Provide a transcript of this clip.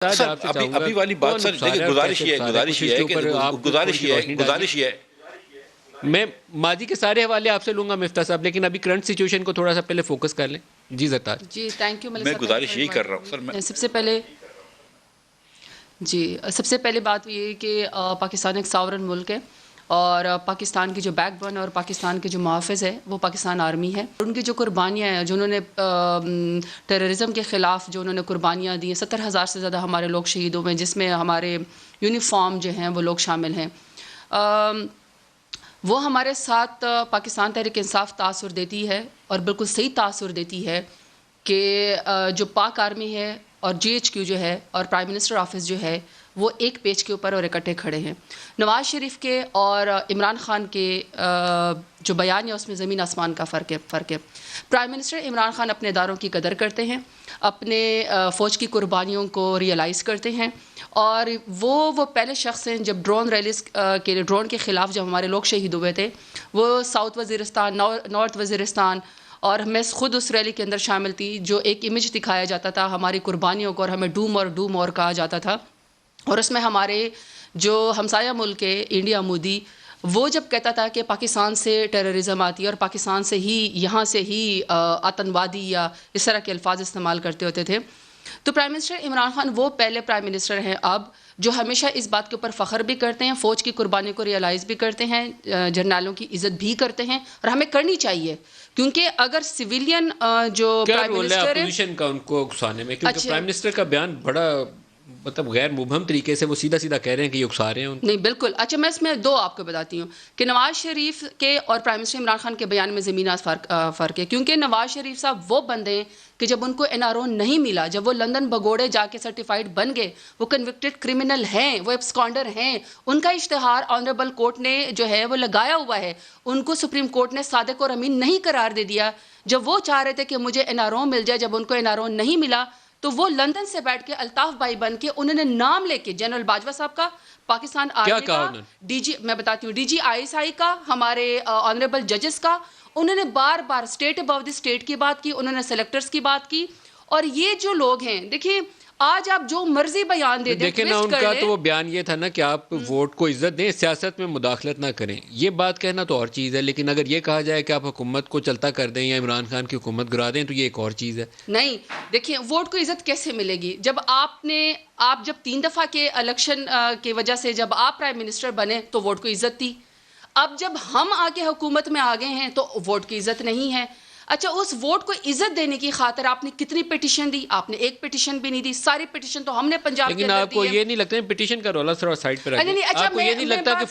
سر ابھی والی بات سر دیکھیں گزارش یہ ہے میں ماضی کے سارے حوالے آپ سے لوں گا مفتاح صاحب، لیکن ابھی کرنٹ سچویشن کو تھوڑا سا پہلے فوکس کر لیں. جی زرتاج. جی تھینک یو. میں گزارش یہی کر رہا ہوں سر. سب سے پہلے بات یہ ہے کہ پاکستان ایک ساورن ملک ہے اور پاکستان کی جو بیک بون ہے اور پاکستان کے جو محافظ ہے وہ پاکستان آرمی ہے. ان کی جو قربانیاں ہیں، جنہوں نے ٹیررزم کے خلاف جو انہوں نے قربانیاں دی ہیں، 70,000 سے زیادہ ہمارے لوگ شہید ہوئے ہیں، جس میں ہمارے یونیفارم جو ہیں وہ لوگ شامل ہیں. وہ ہمارے ساتھ پاکستان تحریک انصاف تاثر دیتی ہے اور بالکل صحیح تاثر دیتی ہے کہ جو پاک آرمی ہے اور جی ایچ کیو جو ہے اور پرائم منسٹر آفس جو ہے وہ ایک پیج کے اوپر اور اکٹھے کھڑے ہیں. نواز شریف کے اور عمران خان کے جو بیان ہے اس میں زمین آسمان کا فرق ہے. پرائم منسٹر عمران خان اپنے اداروں کی قدر کرتے ہیں، اپنے فوج کی قربانیوں کو ریئلائز کرتے ہیں، اور وہ پہلے شخص ہیں جب ڈرون کے خلاف جب ہمارے لوگ شہید ہوئے تھے، وہ ساؤتھ وزیرستان، نارتھ وزیرستان، اور میں خود اس ریلی کے اندر شامل تھی، جو ایک امیج دکھایا جاتا تھا ہماری قربانیوں کو اور ہمیں ڈو مور کہا جاتا تھا. اور اس میں ہمارے جو ہمسایہ ملک ہے انڈیا، مودی، وہ جب کہتا تھا کہ پاکستان سے ٹیررزم آتی ہے اور پاکستان سے ہی یہاں سے ہی آتنوادی یا اس طرح کے الفاظ استعمال کرتے ہوتے تھے. تو پرائم منسٹر عمران خان وہ پہلے پرائم منسٹر ہیں اب جو ہمیشہ اس بات کے اوپر فخر بھی کرتے ہیں، فوج کی قربانی کو ریئلائز بھی کرتے ہیں، جرنیلوں کی عزت بھی کرتے ہیں، اور ہمیں کرنی چاہیے. کیونکہ اگر سویلین جو پرائم منسٹر ہے اپوزیشن کا ان کو اکسانے میں، کیونکہ پرائم منسٹر کا بیان بڑا غیر مبہم طریقے سے وہ سیدھا کہہ رہے ہیں کہ یہ اکسا رہے ہیں نہیں بالکل. اچھا میں اس میں دو آپ کو بتاتی ہوں کہ نواز شریف کے اور پرائم منسٹر عمران خان کے بیان میں زمین فرق ہے. کیونکہ نواز شریف صاحب وہ بندے ہیں کہ جب ان کو این آر او نہیں ملا، جب وہ لندن بگوڑے جا کے سرٹیفائیڈ بن گئے، وہ کنوکٹڈ کرمنل ہیں، وہ ایبسکانڈر ہیں، ان کا اشتہار آنریبل کورٹ نے جو ہے وہ لگایا ہوا ہے، ان کو سپریم کورٹ نے صادق اور امین نہیں قرار دے دیا. جب وہ چاہ رہے تھے کہ مجھے این آر او مل جائے، جب ان کو این آر او نہیں ملا تو وہ لندن سے بیٹھ کے الطاف بھائی بن کے انہوں نے نام لے کے جنرل باجوہ صاحب کا، پاکستان آرمی کا، ڈی جی، میں بتاتی ہوں، D G I S I کا، ہمارے آنریبل ججز کا، انہوں نے بار بار اسٹیٹ ابو دی اسٹیٹ کی بات کی، انہوں نے سلیکٹرز کی بات کی. اور یہ جو لوگ ہیں، دیکھیں آج آپ جو مرضی بیان دے دیں، دیکھیں نا ان کا تو وہ بیان یہ تھا نا کہ آپ ووٹ کو عزت دیں، سیاست میں مداخلت نہ کریں. یہ بات کہنا تو اور چیز ہے، لیکن اگر یہ کہا جائے کہ آپ حکومت کو چلتا کر دیں یا عمران خان کی حکومت گرا دیں تو یہ ایک اور چیز ہے. نہیں دیکھیں، ووٹ کو عزت کیسے ملے گی جب آپ جب 3 دفعہ کے الیکشن کی وجہ سے جب آپ پرائم منسٹر بنے تو ووٹ کو عزت تھی. اب جب ہم آگے حکومت میں آ گئے ہیں تو ووٹ کی عزت نہیں ہے. اچھا اس ووٹ کو عزت دینے کی خاطر آپ نے کتنی پٹیشن دی؟ آپ نے ایک پٹیشن بھی نہیں دی. ساری پٹیشن تو ہم نے پنجاب کے اندر دی ہے. لیکن آپ کو یہ نہیں لگتا ہے پٹیشن کا رولا تھوڑا سائڈ پہ رکھیں، آپ کو یہ نہیں لگتا کہ